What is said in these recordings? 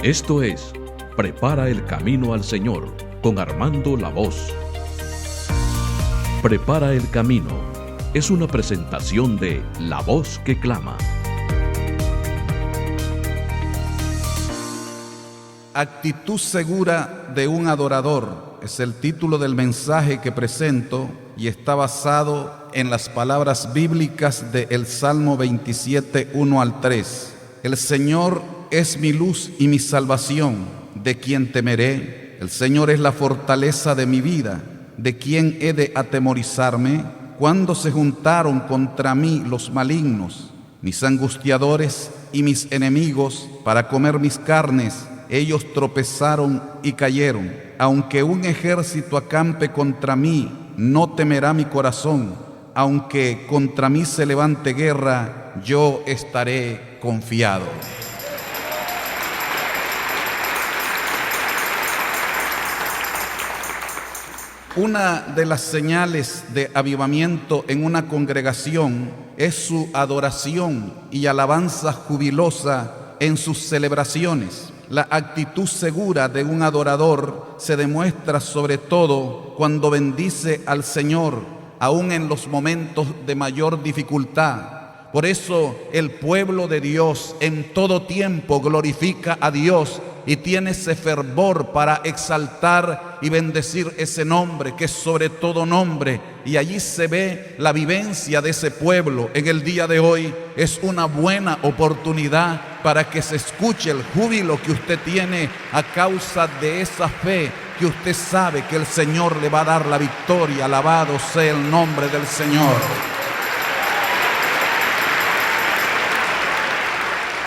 Esto es Prepara el Camino al Señor con Armando La Voz. Prepara el Camino es una presentación de La Voz que Clama. Actitud segura de un adorador es el título del mensaje que presento y está basado en las palabras bíblicas del Salmo 27, 1 al 3. El Señor es mi luz y mi salvación, ¿de quién temeré? El Señor es la fortaleza de mi vida, ¿de quién he de atemorizarme? Cuando se juntaron contra mí los malignos, mis angustiadores y mis enemigos, para comer mis carnes, ellos tropezaron y cayeron. Aunque un ejército acampe contra mí, no temerá mi corazón. Aunque contra mí se levante guerra, yo estaré confiado. Una de las señales de avivamiento en una congregación es su adoración y alabanza jubilosa en sus celebraciones. La actitud segura de un adorador se demuestra sobre todo cuando bendice al Señor, aún en los momentos de mayor dificultad. Por eso el pueblo de Dios en todo tiempo glorifica a Dios y tiene ese fervor para exaltar y bendecir ese nombre que es sobre todo nombre. Y allí se ve la vivencia de ese pueblo. En el día de hoy es una buena oportunidad para que se escuche el júbilo que usted tiene a causa de esa fe que usted sabe que el Señor le va a dar la victoria. Alabado sea el nombre del Señor.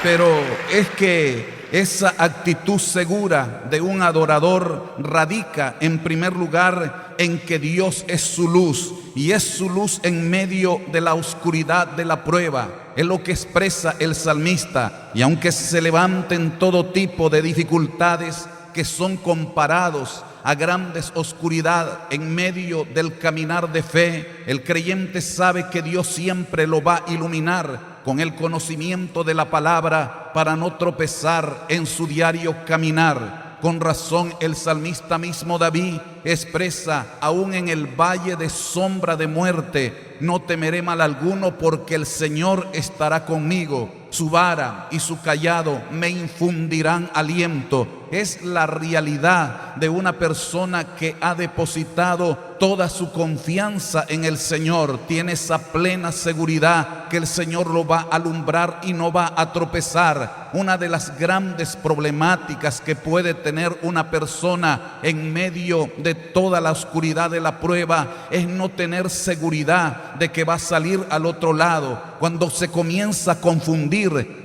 Pero es que esa actitud segura de un adorador radica en primer lugar en que Dios es su luz y es su luz en medio de la oscuridad de la prueba. Es lo que expresa el salmista. Y aunque se levanten todo tipo de dificultades que son comparados a grandes oscuridad en medio del caminar de fe, el creyente sabe que Dios siempre lo va a iluminar con el conocimiento de la palabra para no tropezar en su diario caminar. Con razón el salmista mismo David expresa: aún en el valle de sombra de muerte no temeré mal alguno, porque el Señor estará conmigo. Su vara y su cayado me infundirán aliento. Es la realidad de una persona que ha depositado toda su confianza en el Señor. Tiene esa plena seguridad que el Señor lo va a alumbrar y no va a tropezar. Una de las grandes problemáticas que puede tener una persona en medio de toda la oscuridad de la prueba es no tener seguridad de que va a salir al otro lado. Cuando se comienza a confundir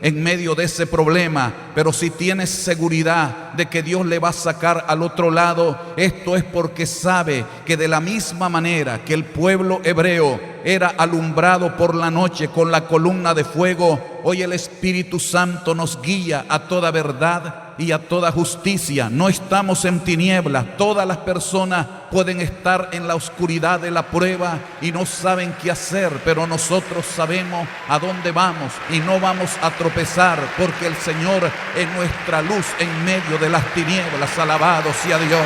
en medio de ese problema, pero si tienes seguridad de que Dios le va a sacar al otro lado, esto es porque sabe que de la misma manera que el pueblo hebreo era alumbrado por la noche con la columna de fuego, hoy el Espíritu Santo nos guía a toda verdad y a toda justicia. No estamos en tinieblas. Todas las personas pueden estar en la oscuridad de la prueba y no saben qué hacer, pero nosotros sabemos a dónde vamos y no vamos a tropezar, porque el Señor es nuestra luz en medio de las tinieblas. Alabado sea Dios.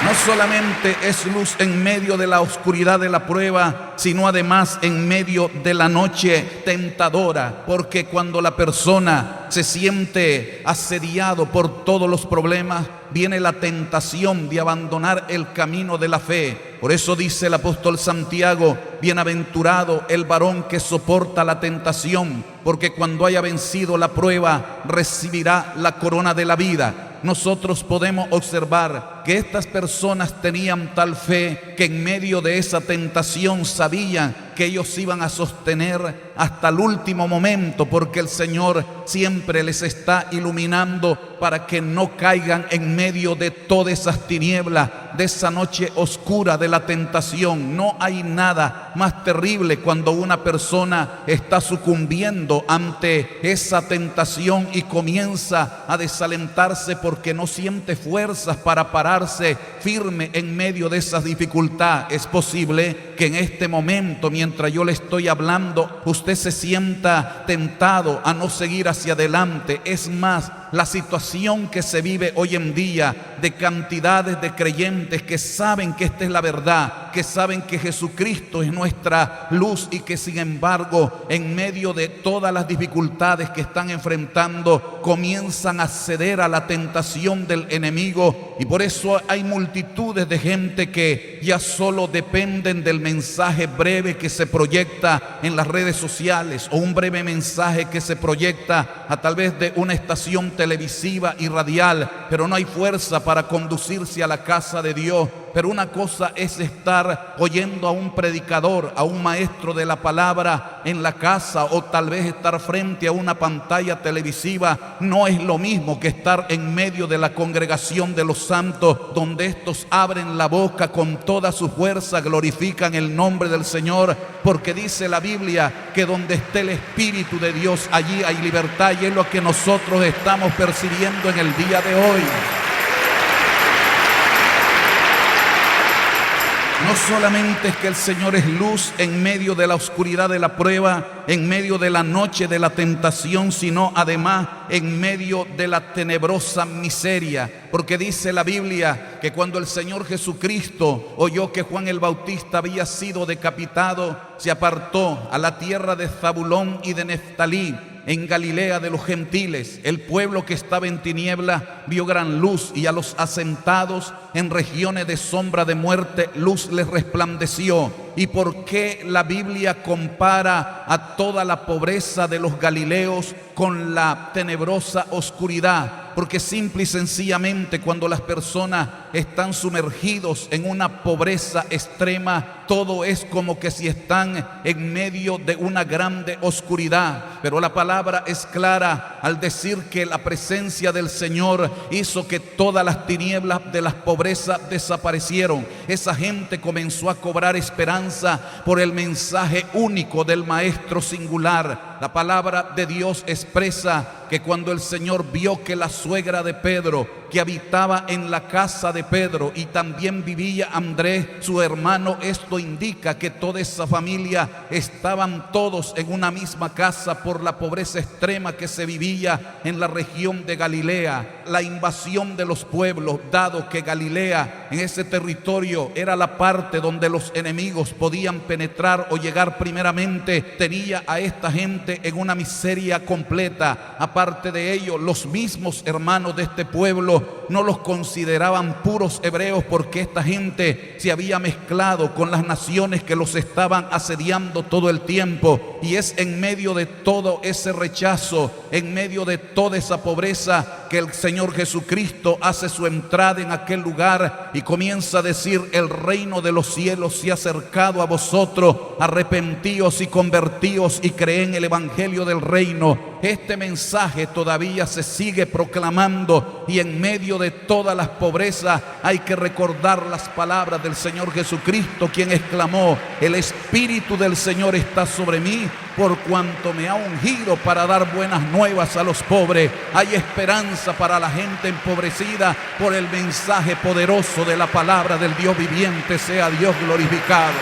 No solamente es luz en medio de la oscuridad de la prueba, sino además en medio de la noche tentadora, porque cuando la persona se siente asediado por todos los problemas, viene la tentación de abandonar el camino de la fe. Por eso dice el apóstol Santiago: bienaventurado el varón que soporta la tentación, porque cuando haya vencido la prueba, recibirá la corona de la vida. Nosotros podemos observar que estas personas tenían tal fe que en medio de esa tentación sabían que ellos iban a sostener hasta el último momento, porque el Señor siempre les está iluminando para que no caigan en medio de todas esas tinieblas, de esa noche oscura de la tentación. No hay nada más terrible cuando una persona está sucumbiendo ante esa tentación y comienza a desalentarse porque no siente fuerzas para pararse firme en medio de esas dificultades. Es posible que en este momento, mientras yo le estoy hablando, usted usted se sienta tentado a no seguir hacia adelante. Es más, la situación que se vive hoy en día de cantidades de creyentes que saben que esta es la verdad, que saben que Jesucristo es nuestra luz y que sin embargo en medio de todas las dificultades que están enfrentando comienzan a ceder a la tentación del enemigo, y por eso hay multitudes de gente que ya solo dependen del mensaje breve que se proyecta en las redes sociales o un breve mensaje que se proyecta a través de una estación televisiva y radial, pero no hay fuerza para conducirse a la casa de Dios. Pero una cosa es estar oyendo a un predicador, a un maestro de la palabra en la casa, o tal vez estar frente a una pantalla televisiva. No es lo mismo que estar en medio de la congregación de los santos, donde estos abren la boca con toda su fuerza, glorifican el nombre del Señor, porque dice la Biblia que donde esté el Espíritu de Dios, allí hay libertad, y es lo que nosotros estamos percibiendo en el día de hoy. No solamente es que el Señor es luz en medio de la oscuridad de la prueba, en medio de la noche de la tentación, sino además en medio de la tenebrosa miseria. Porque dice la Biblia que cuando el Señor Jesucristo oyó que Juan el Bautista había sido decapitado, se apartó a la tierra de Zabulón y de Neftalí, en Galilea de los gentiles. El pueblo que estaba en tiniebla vio gran luz, y a los asentados en regiones de sombra de muerte luz les resplandeció. ¿Y por qué la Biblia compara a toda la pobreza de los galileos con la tenebrosa oscuridad? Porque simple y sencillamente cuando las personas están sumergidos en una pobreza extrema, todo es como que si están en medio de una grande oscuridad. Pero la palabra es clara al decir que la presencia del Señor hizo que todas las tinieblas de las pobrezas desaparecieron. Esa gente comenzó a cobrar esperanza por el mensaje único del Maestro singular. La palabra de Dios expresa que cuando el Señor vio que la suegra de Pedro, que habitaba en la casa de Pedro, y también vivía Andrés, su hermano, esto indica que toda esa familia estaban todos en una misma casa por la pobreza extrema que se vivía en la región de Galilea. La invasión de los pueblos, dado que Galilea en ese territorio era la parte donde los enemigos podían penetrar o llegar primeramente, tenía a esta gente en una miseria completa. Aparte de ello, los mismos hermanos de este pueblo no los consideraban puros hebreos, porque esta gente se había mezclado con las naciones que los estaban asediando todo el tiempo. Y es en medio de todo ese rechazo, en medio de toda esa pobreza, que el Señor Jesucristo hace su entrada en aquel lugar y comienza a decir: el reino de los cielos se ha acercado a vosotros, arrepentíos y convertíos y creed en el evangelio del reino. Este mensaje todavía se sigue proclamando, y en medio de todas las pobrezas hay que recordar las palabras del Señor Jesucristo, quien exclamó: el Espíritu del Señor está sobre mí, por cuanto me ha ungido para dar buenas nuevas a los pobres. Hay esperanza para la gente empobrecida por el mensaje poderoso de la palabra del Dios viviente. Sea Dios glorificado.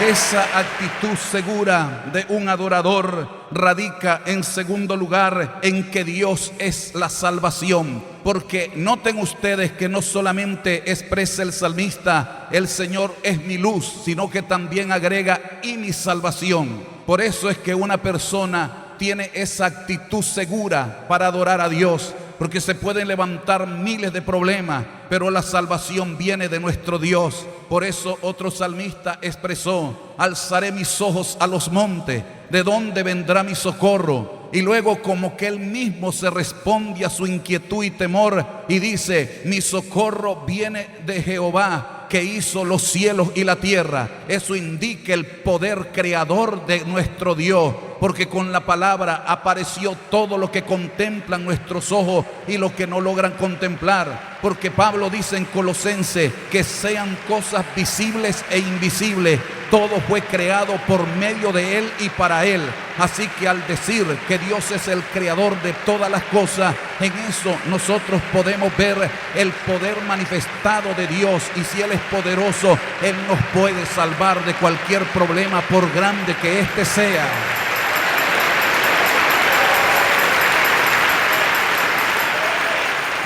Esa actitud segura de un adorador radica, en segundo lugar, en que Dios es la salvación. Porque noten ustedes que no solamente expresa el salmista: el Señor es mi luz, sino que también agrega: y mi salvación. Por eso es que una persona tiene esa actitud segura para adorar a Dios, porque se pueden levantar miles de problemas, pero la salvación viene de nuestro Dios. Por eso otro salmista expresó: alzaré mis ojos a los montes, ¿de dónde vendrá mi socorro? Y luego, como que él mismo se responde a su inquietud y temor, y dice: mi socorro viene de Jehová, que hizo los cielos y la tierra. Eso indica el poder creador de nuestro Dios. porque con la palabra apareció todo lo que contemplan nuestros ojos y lo que no logran contemplar. Porque Pablo dice en Colosenses que sean cosas visibles e invisibles, todo fue creado por medio de Él y para Él. Así que al decir que Dios es el creador de todas las cosas, en eso nosotros podemos ver el poder manifestado de Dios. Y si Él es poderoso, Él nos puede salvar de cualquier problema, por grande que éste sea.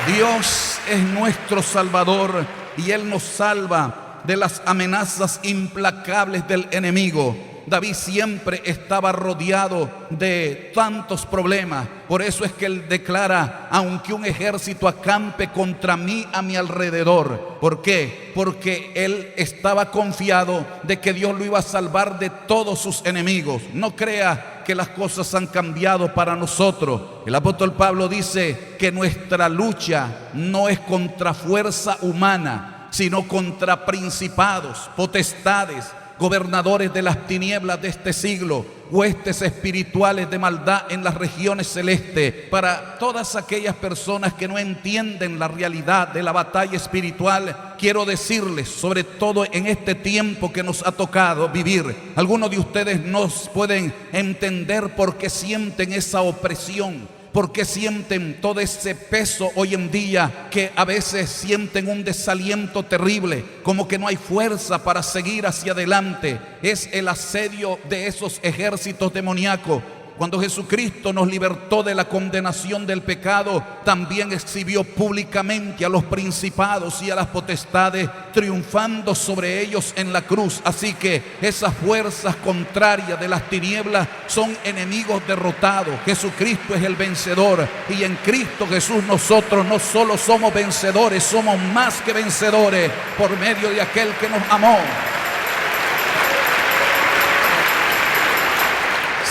Dios es nuestro Salvador y Él nos salva de las amenazas implacables del enemigo. David siempre estaba rodeado de tantos problemas. Por eso es que él declara: aunque un ejército acampe contra mí a mi alrededor. ¿Por qué? Porque él estaba confiado de que Dios lo iba a salvar de todos sus enemigos. No crea que las cosas han cambiado para nosotros. El apóstol Pablo dice que nuestra lucha no es contra fuerza humana, sino contra principados, potestades, gobernadores de las tinieblas de este siglo, huestes espirituales de maldad en las regiones celestes. Para todas aquellas personas que no entienden la realidad de la batalla espiritual, quiero decirles, sobre todo en este tiempo que nos ha tocado vivir, algunos de ustedes no pueden entender por qué sienten esa opresión, por qué sienten todo ese peso hoy en día, que a veces sienten un desaliento terrible, como que no hay fuerza para seguir hacia adelante. Es el asedio de esos ejércitos demoníacos. Cuando Jesucristo nos libertó de la condenación del pecado, también exhibió públicamente a los principados y a las potestades, triunfando sobre ellos en la cruz. Así que esas fuerzas contrarias de las tinieblas son enemigos derrotados. Jesucristo es el vencedor, y en Cristo Jesús nosotros no solo somos vencedores, somos más que vencedores por medio de aquel que nos amó.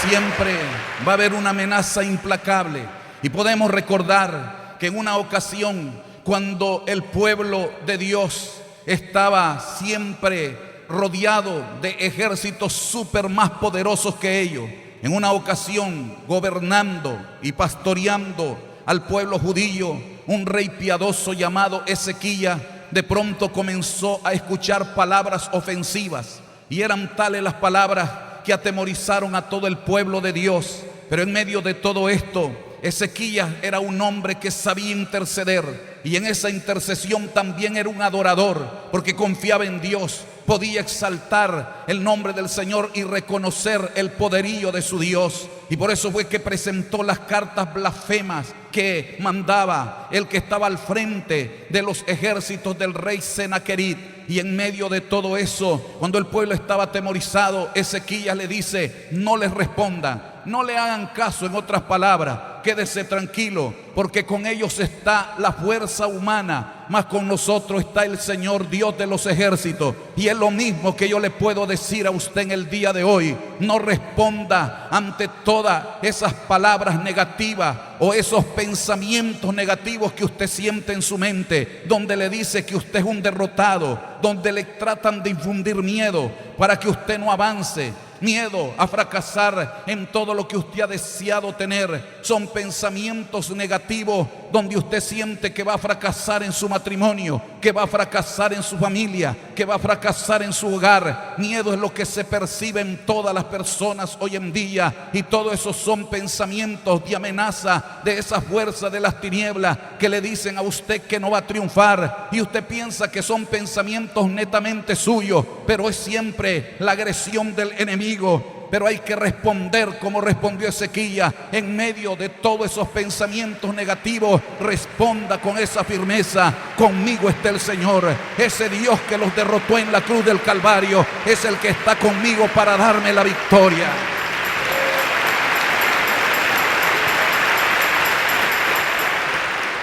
Siempre va a haber una amenaza implacable, y podemos recordar que en una ocasión, cuando el pueblo de Dios estaba siempre rodeado de ejércitos súper más poderosos que ellos, en una ocasión gobernando y pastoreando al pueblo judío, un rey piadoso llamado Ezequías de pronto comenzó a escuchar palabras ofensivas, y eran tales las palabras que atemorizaron a todo el pueblo de Dios. Pero en medio de todo esto, Ezequías era un hombre que sabía interceder, y en esa intercesión también era un adorador, porque confiaba en Dios, podía exaltar el nombre del Señor y reconocer el poderío de su Dios. Y por eso fue que presentó las cartas blasfemas que mandaba el que estaba al frente de los ejércitos del rey Senaquerib. Y en medio de todo eso, cuando el pueblo estaba atemorizado, Ezequías le dice: no les respondan, no le hagan caso. En otras palabras, quédese tranquilo, porque con ellos está la fuerza humana, mas con nosotros está el Señor Dios de los ejércitos. Y es lo mismo que yo le puedo decir a usted en el día de hoy: no responda ante todas esas palabras negativas o esos pensamientos negativos que usted siente en su mente, donde le dice que usted es un derrotado, donde le tratan de infundir miedo para que usted no avance, miedo a fracasar en todo lo que usted ha deseado tener. Son pensamientos negativos donde usted siente que va a fracasar en su matrimonio, que va a fracasar en su familia, que va a fracasar en su hogar. Miedo es lo que se percibe en todas las personas hoy en día, y todo eso son pensamientos de amenaza de esa fuerza de las tinieblas que le dicen a usted que no va a triunfar, y usted piensa que son pensamientos netamente suyos, pero es siempre la agresión del enemigo. Pero hay que responder como respondió Ezequías en medio de todos esos pensamientos negativos. Responda con esa firmeza: conmigo está el Señor. Ese Dios que los derrotó en la cruz del Calvario es el que está conmigo para darme la victoria.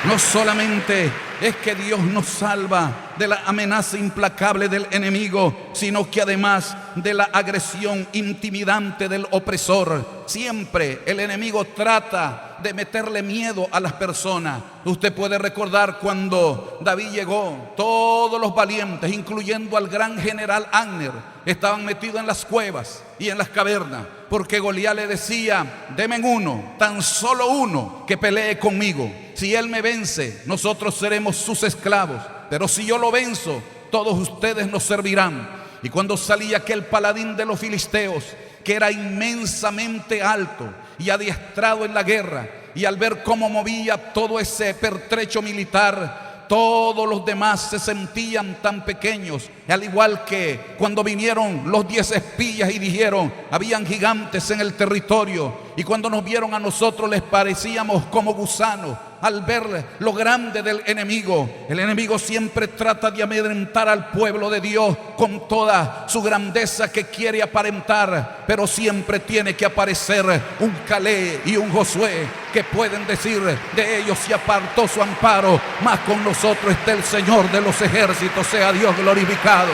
No solamente es que Dios nos salva de la amenaza implacable del enemigo, sino que además de la agresión intimidante del opresor. Siempre el enemigo trata de meterle miedo a las personas. Usted puede recordar cuando David llegó, todos los valientes, incluyendo al gran general Abner, estaban metidos en las cuevas y en las cavernas. porque Goliat le decía: deme uno, tan solo uno, que pelee conmigo. Si él me vence, nosotros seremos sus esclavos, pero si yo lo venzo, todos ustedes nos servirán. Y cuando salía aquel paladín de los filisteos, que era inmensamente alto y adiestrado en la guerra, y al ver cómo movía todo ese pertrecho militar, todos los demás se sentían tan pequeños, al igual que cuando vinieron los 10 espías y dijeron: habían gigantes en el territorio, y cuando nos vieron a nosotros les parecíamos como gusanos. Al ver lo grande del enemigo, el enemigo siempre trata de amedrentar al pueblo de Dios con toda su grandeza que quiere aparentar, pero siempre tiene que aparecer un Caleb y un Josué que pueden decir: de ellos se apartó su amparo, mas con nosotros está el Señor de los ejércitos, sea Dios glorificado.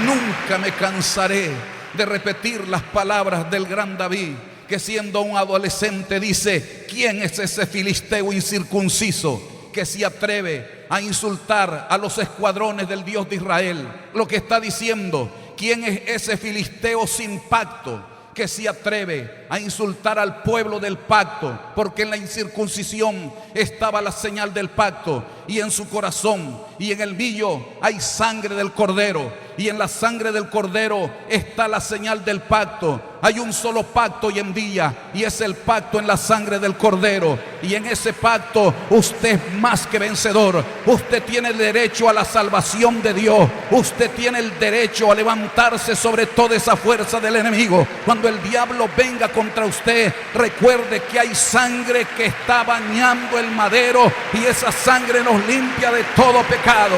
Nunca me cansaré de repetir las palabras del gran David, que siendo un adolescente dice: ¿quién es ese filisteo incircunciso que se atreve a insultar a los escuadrones del Dios de Israel? Lo que está diciendo: ¿quién es ese filisteo sin pacto que se atreve a insultar al pueblo del pacto? Porque en la incircuncisión estaba la señal del pacto, y en su corazón y en el millo hay sangre del cordero, y en la sangre del cordero está la señal del pacto. Hay un solo pacto hoy en día, y es el pacto en la sangre del cordero, y en ese pacto usted es más que vencedor. Usted tiene el derecho a la salvación de Dios, usted tiene el derecho a levantarse sobre toda esa fuerza del enemigo. Cuando el diablo venga contra usted, recuerde que hay sangre que está bañando el madero, y esa sangre nos limpia de todo pecado.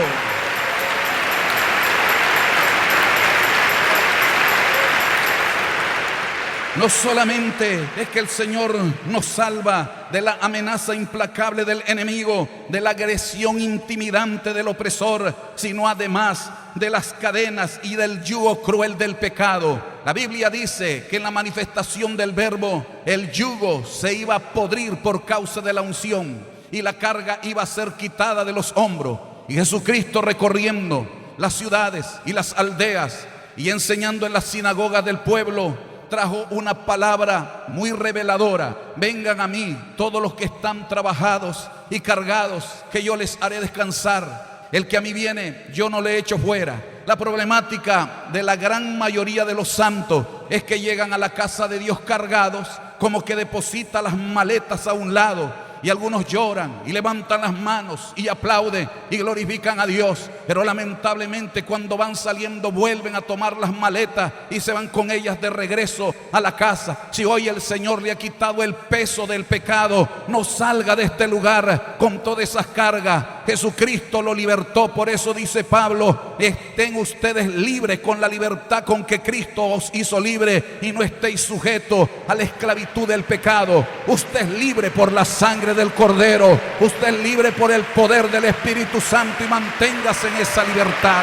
No solamente es que el Señor nos salva de la amenaza implacable del enemigo, de la agresión intimidante del opresor, sino además de las cadenas y del yugo cruel del pecado. La Biblia dice que en la manifestación del Verbo, el yugo se iba a podrir por causa de la unción, y la carga iba a ser quitada de los hombros. Y Jesucristo, recorriendo las ciudades y las aldeas y enseñando en las sinagogas del pueblo, trajo una palabra muy reveladora: vengan a mí todos los que están trabajados y cargados, que yo les haré descansar. El que a mí viene, yo no le echo fuera. La problemática de la gran mayoría de los santos es que llegan a la casa de Dios cargados, como que deposita las maletas a un lado, y algunos lloran y levantan las manos y aplauden y glorifican a Dios, pero lamentablemente cuando van saliendo vuelven a tomar las maletas y se van con ellas de regreso a la casa. Si hoy el Señor le ha quitado el peso del pecado, no salga de este lugar con todas esas cargas. Jesucristo lo libertó. Por eso dice Pablo: estén ustedes libres con la libertad con que Cristo os hizo libre, y no estéis sujetos a la esclavitud del pecado. Usted es libre por la sangre del Cordero, usted es libre por el poder del Espíritu Santo, y manténgase en esa libertad.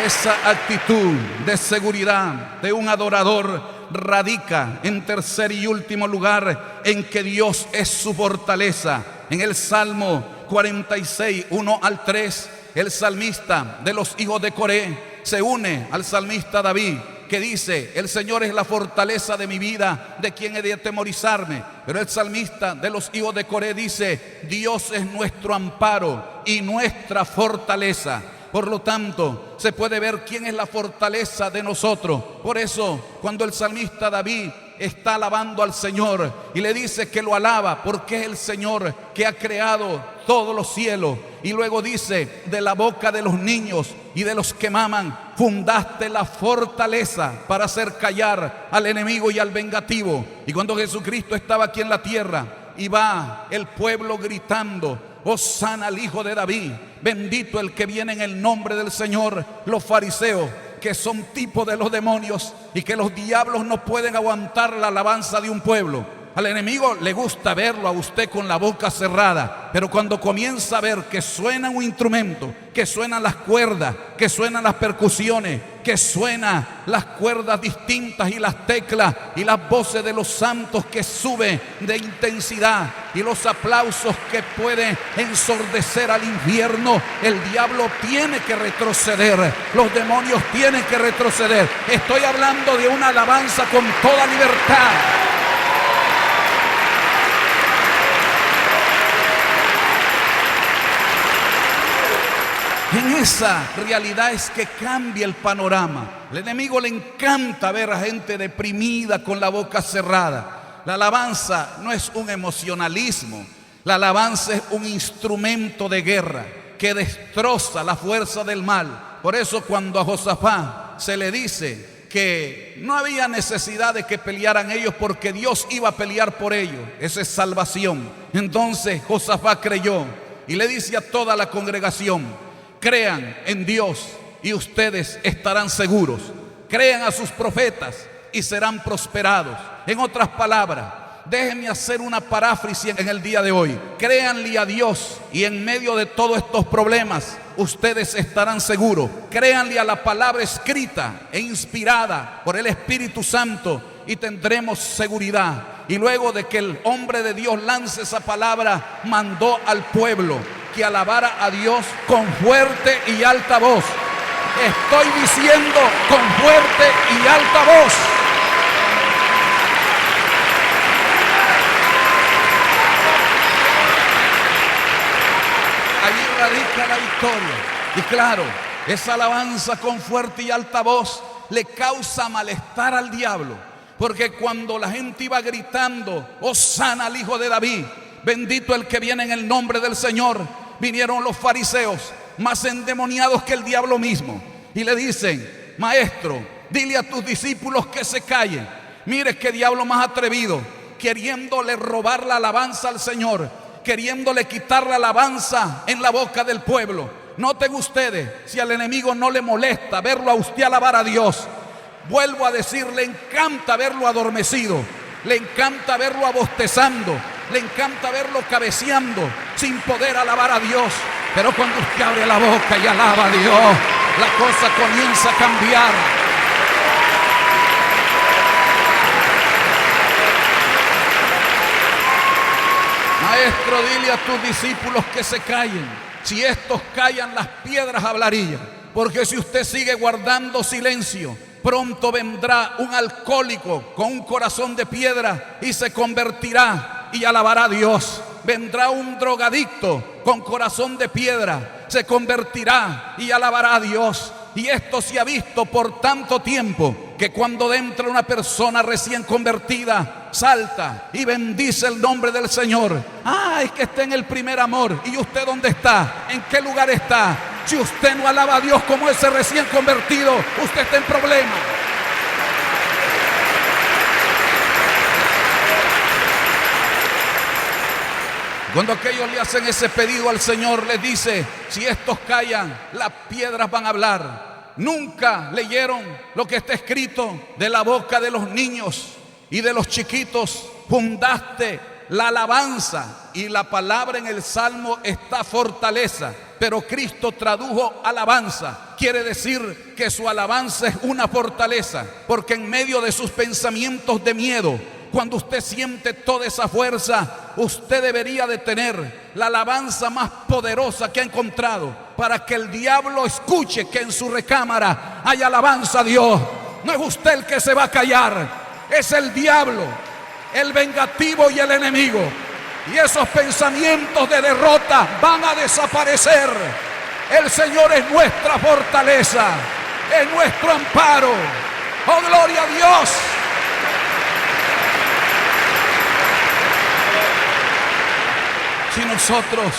Esa actitud de seguridad de un adorador radica, en tercer y último lugar, en que Dios es su fortaleza. En el Salmo 46, 1 al 3, el salmista de los hijos de Coré se une al salmista David, que dice: el Señor es la fortaleza de mi vida, ¿de quién he de atemorizarme? Pero el salmista de los hijos de Coré dice: Dios es nuestro amparo y nuestra fortaleza. Por lo tanto, se puede ver quién es la fortaleza de nosotros. Por eso, cuando el salmista David está alabando al Señor y le dice que lo alaba porque es el Señor que ha creado todos los cielos, y luego dice: de la boca de los niños y de los que maman fundaste la fortaleza para hacer callar al enemigo y al vengativo. Y cuando Jesucristo estaba aquí en la tierra, y va el pueblo gritando: Hosana al Hijo de David, bendito el que viene en el nombre del Señor. Los fariseos, que son tipo de los demonios y que los diablos no pueden aguantar la alabanza de un pueblo. Al enemigo le gusta verlo a usted con la boca cerrada, pero cuando comienza a ver que suena un instrumento, que suenan las cuerdas, que suenan las percusiones, que suena las cuerdas distintas y las teclas y las voces de los santos que suben de intensidad y los aplausos que pueden ensordecer al infierno. El diablo tiene que retroceder, los demonios tienen que retroceder. Estoy hablando de una alabanza con toda libertad. En esa realidad es que cambia el panorama. Al enemigo le encanta ver a gente deprimida con la boca cerrada. La alabanza no es un emocionalismo. La alabanza es un instrumento de guerra que destroza la fuerza del mal. Por eso cuando a Josafat se le dice que no había necesidad de que pelearan ellos porque Dios iba a pelear por ellos, esa es salvación. Entonces Josafat creyó y le dice a toda la congregación: crean en Dios y ustedes estarán seguros. Crean a sus profetas y serán prosperados. En otras palabras, déjenme hacer una paráfrasis en el día de hoy. Créanle a Dios y en medio de todos estos problemas ustedes estarán seguros. Créanle a la palabra escrita e inspirada por el Espíritu Santo y tendremos seguridad. Y luego de que el hombre de Dios lance esa palabra, mandó al pueblo que alabara a Dios con fuerte y alta voz. Estoy diciendo con fuerte y alta voz. Allí radica la victoria. Y claro, esa alabanza con fuerte y alta voz le causa malestar al diablo. Porque cuando la gente iba gritando: Hosana al Hijo de David, bendito el que viene en el nombre del Señor, vinieron los fariseos más endemoniados que el diablo mismo y le dicen: maestro, dile a tus discípulos que se callen. Mire qué diablo más atrevido, queriéndole robar la alabanza al Señor, queriéndole quitar la alabanza en la boca del pueblo. Noten ustedes, si al enemigo no le molesta verlo a usted alabar a Dios, vuelvo a decir, le encanta verlo adormecido, le encanta verlo abostezando, le encanta verlo cabeceando sin poder alabar a Dios. Pero cuando usted abre la boca y alaba a Dios, la cosa comienza a cambiar. Maestro, dile a tus discípulos que se callen. Si estos callan, las piedras hablarían. Porque si usted sigue guardando silencio, pronto vendrá un alcohólico con un corazón de piedra y se convertirá y alabará a Dios. Vendrá un drogadicto con corazón de piedra, se convertirá y alabará a Dios. Y esto se ha visto por tanto tiempo que cuando entra una persona recién convertida, salta y bendice el nombre del Señor. Es que está en el primer amor. ¿Y usted dónde está? ¿En qué lugar está? Si usted no alaba a Dios como ese recién convertido, usted está en problema. Cuando aquellos le hacen ese pedido al Señor, les dice: si estos callan, las piedras van a hablar. Nunca leyeron lo que está escrito: de la boca de los niños y de los chiquitos fundaste la alabanza. Y la palabra en el Salmo está fortaleza, pero Cristo tradujo alabanza. Quiere decir que su alabanza es una fortaleza, porque en medio de sus pensamientos de miedo, cuando usted siente toda esa fuerza, usted debería de tener la alabanza más poderosa que ha encontrado, para que el diablo escuche que en su recámara hay alabanza a Dios. No es usted el que se va a callar, es el diablo, el vengativo y el enemigo. Y esos pensamientos de derrota van a desaparecer. El Señor es nuestra fortaleza, es nuestro amparo. ¡Oh, gloria a Dios! Si nosotros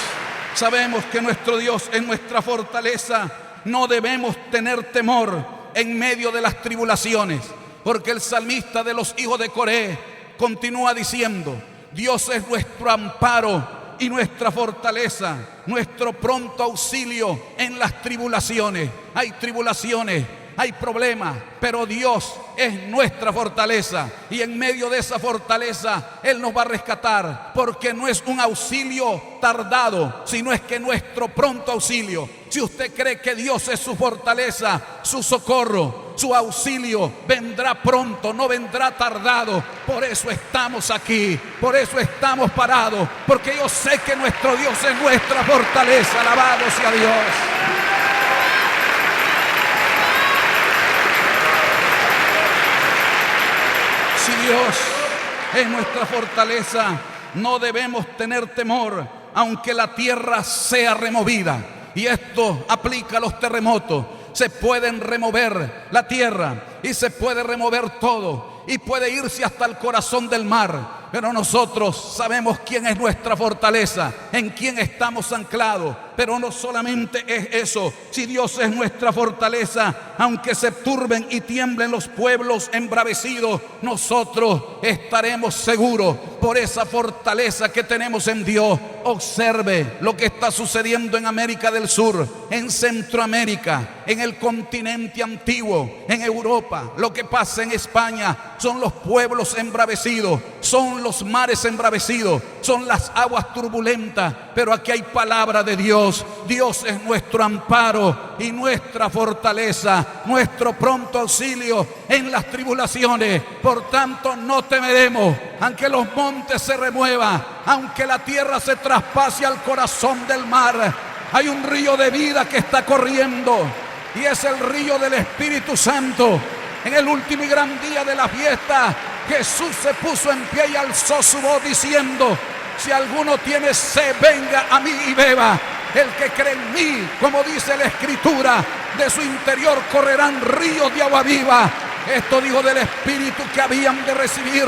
sabemos que nuestro Dios es nuestra fortaleza, no debemos tener temor en medio de las tribulaciones, porque el salmista de los hijos de Coré continúa diciendo: Dios es nuestro amparo y nuestra fortaleza, nuestro pronto auxilio en las tribulaciones. Hay tribulaciones hay problemas, pero Dios es nuestra fortaleza, y en medio de esa fortaleza Él nos va a rescatar, porque no es un auxilio tardado, sino es que nuestro pronto auxilio. Si usted cree que Dios es su fortaleza, su socorro, su auxilio, vendrá pronto, no vendrá tardado. Por eso estamos aquí, por eso estamos parados, porque yo sé que nuestro Dios es nuestra fortaleza. Alabado sea Dios. Si Dios es nuestra fortaleza, no debemos tener temor, aunque la tierra sea removida. Y esto aplica a los terremotos. Se pueden remover la tierra y se puede remover todo, y puede irse hasta el corazón del mar. Pero nosotros sabemos quién es nuestra fortaleza, en quién estamos anclados. Pero no solamente es eso. Si Dios es nuestra fortaleza, aunque se turben y tiemblen los pueblos embravecidos, nosotros estaremos seguros por esa fortaleza que tenemos en Dios. Observe lo que está sucediendo en América del Sur, en Centroamérica, en el continente antiguo, en Europa. Lo que pasa en España son los pueblos embravecidos, son los mares embravecidos, son las aguas turbulentas. Pero aquí hay palabra de Dios. Dios es nuestro amparo y nuestra fortaleza, nuestro pronto auxilio en las tribulaciones. Por tanto, no temeremos, aunque los montes se remuevan, aunque la tierra se traspase al corazón del mar. Hay un río de vida que está corriendo, y es el río del Espíritu Santo. En el último y gran día de la fiesta, Jesús se puso en pie y alzó su voz diciendo: si alguno tiene sed, venga a mí y beba. El que cree en mí, como dice la Escritura, de su interior correrán ríos de agua viva. Esto dijo del Espíritu que habían de recibir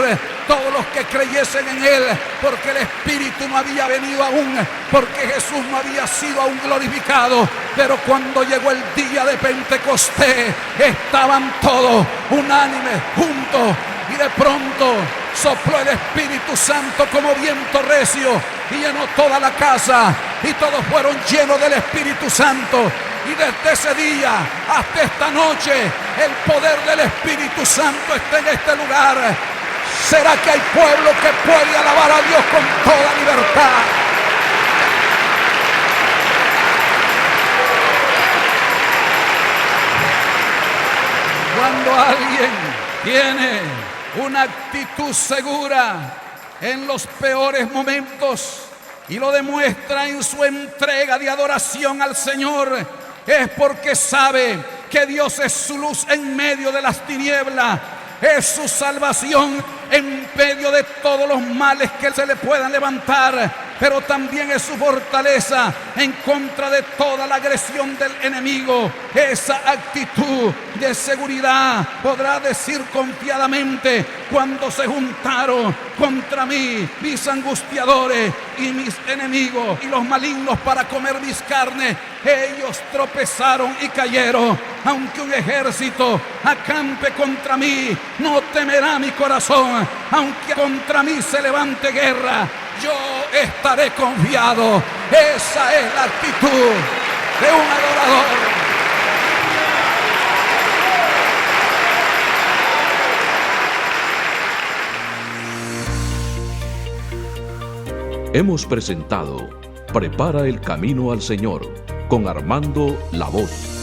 todos los que creyesen en Él, porque el Espíritu no había venido aún, porque Jesús no había sido aún glorificado. Pero cuando llegó el día de Pentecostés, estaban todos unánimes, juntos, y de pronto sopló el Espíritu Santo como viento recio y llenó toda la casa, y todos fueron llenos del Espíritu Santo. Y desde ese día hasta esta noche, el poder del Espíritu Santo está en este lugar. ¿Será que hay pueblo que puede alabar a Dios con toda libertad? Cuando alguien tiene una actitud segura en los peores momentos y lo demuestra en su entrega de adoración al Señor, es porque sabe que Dios es su luz en medio de las tinieblas, es su salvación en medio de todos los males que se le puedan levantar, pero también es su fortaleza en contra de toda la agresión del enemigo. Esa actitud de seguridad podrá decir confiadamente: cuando se juntaron contra mí mis angustiadores y mis enemigos y los malignos para comer mis carnes, ellos tropezaron y cayeron. Aunque un ejército acampe contra mí, no temerá mi corazón. Aunque contra mí se levante guerra, yo estaré confiado. Esa es la actitud de un adorador. Hemos presentado Prepara el camino al Señor con Armando La Voz.